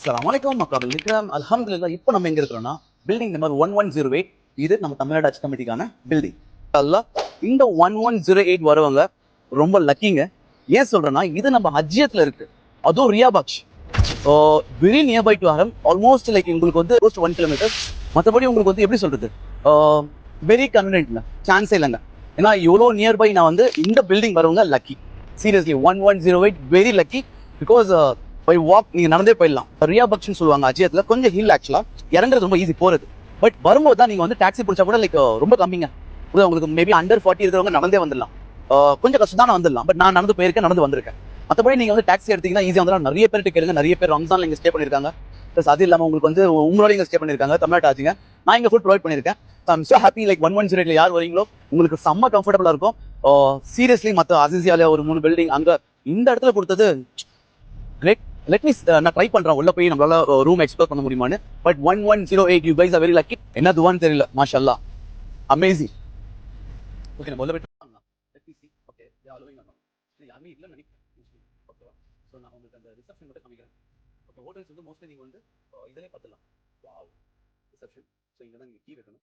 அஸ்ஸலாமு அலைக்கும் மக்கள் விக்ரம் அல்ஹம்துலில்லாஹ். இப்போ நம்ம எங்க இருக்கிறோம்னா பில்டிங் நம்பர் 1108. இது நம்ம தமிழ்நாடு ஹஜ் கமிட்டிக்கான பில்டிங். அல்லாஹ் இந்த 1108 வரவங்க ரொம்ப லக்கிங்க. ஏன் சொல்றேன்னா இது நம்ம ஹஜ்ஜியத்துல இருக்கு, அதுவும் ரியாபாக்ஷ் very nearby to Haram. Almost like உங்களுக்கு வந்து 1 கிலோமீட்டர். மற்றபடி உங்களுக்கு வந்து எப்படி சொல்றது, வெரி கன்வீனியன்ட்ங்க, சான்ஸே இல்லைங்க. ஏன்னா எவ்வளோ நியர்பை நான் வந்து இந்த பில்டிங் வரவங்க lucky. Seriously 1108 very lucky. Because by walk நீங்க நடந்தே போயிடலாம். ரியாபாக்ஷ்னு சொல்லுவாங்க அஜயத்துல, கொஞ்சம் ஹில் ஆக்சுவலா, இறங்குறது ரொம்ப ஈஸி போறது. பட் வரும்போது தான் நீங்க வந்து டாக்ஸி பிடிச்சா கூட லைக் ரொம்ப கம்மிங்க. உங்களுக்கு மேபி அண்டர் 40 இருக்கிறவங்க நடந்தே வந்துடலாம். கொஞ்சம் கஷ்டம் தான் வந்துடலாம். பட் நான் நடந்து போயிருக்கேன், நடந்து வந்திருக்கேன். மற்றபடி நீங்க வந்து டாக்ஸி எடுத்தீங்கன்னா ஈஸியாக வந்துடலாம். நிறைய பேர் கேளுங்க, நிறைய பேர் ரம்ஜான்ல இங்க ஸ்டே பண்ணிருக்காங்க. ப்ளஸ் அது இல்லாமல் உங்களுக்கு வந்து உங்களோட இங்க ஸ்டே பண்ணிருக்காங்க தமிழ்நாட்டு ஆச்சுங்க. நான் இங்க ஃபுட் ப்ரொவைட் பண்ணிருக்கேன். I'm so happy. லைக் 1108 யார் வரீங்களோ உங்களுக்கு செம்ம கம்ஃபர்டபுளா இருக்கும். சீரியஸ்லி மற்ற அசிசியால ஒரு 3 பில்டிங் அங்க இந்த இடத்துல கொடுத்தது கிரேட். லெட் மீ நான் ட்ரை பண்றேன் உள்ள போய் நம்மளால ரூம் எக்ஸ்ப்ளோர் பண்ண முடியுமான்னு. But 1108 you guys are very lucky. என்ன துவான்னு தெரியல, மாஷாஅல்லாஹ், அமேசிங். ஓகே, நம்ம உள்ள போய் பண்ணலாம். Let me see. Okay, they are allowing us. யாருமே இல்ல நினைக்கிறேன். ஓகேவா? சோ நான் உங்களுக்கு அந்த ரிசப்ஷன் மட்டும் காமிக்கிறேன். ஓகே, ஹோட்டல்ஸ் வந்து மோஸ்ட்லி நீங்க வந்து இதிலே பார்த்துடலாம். Wow, reception. சோ இங்க தான் நீங்க கீ வைக்கணும்.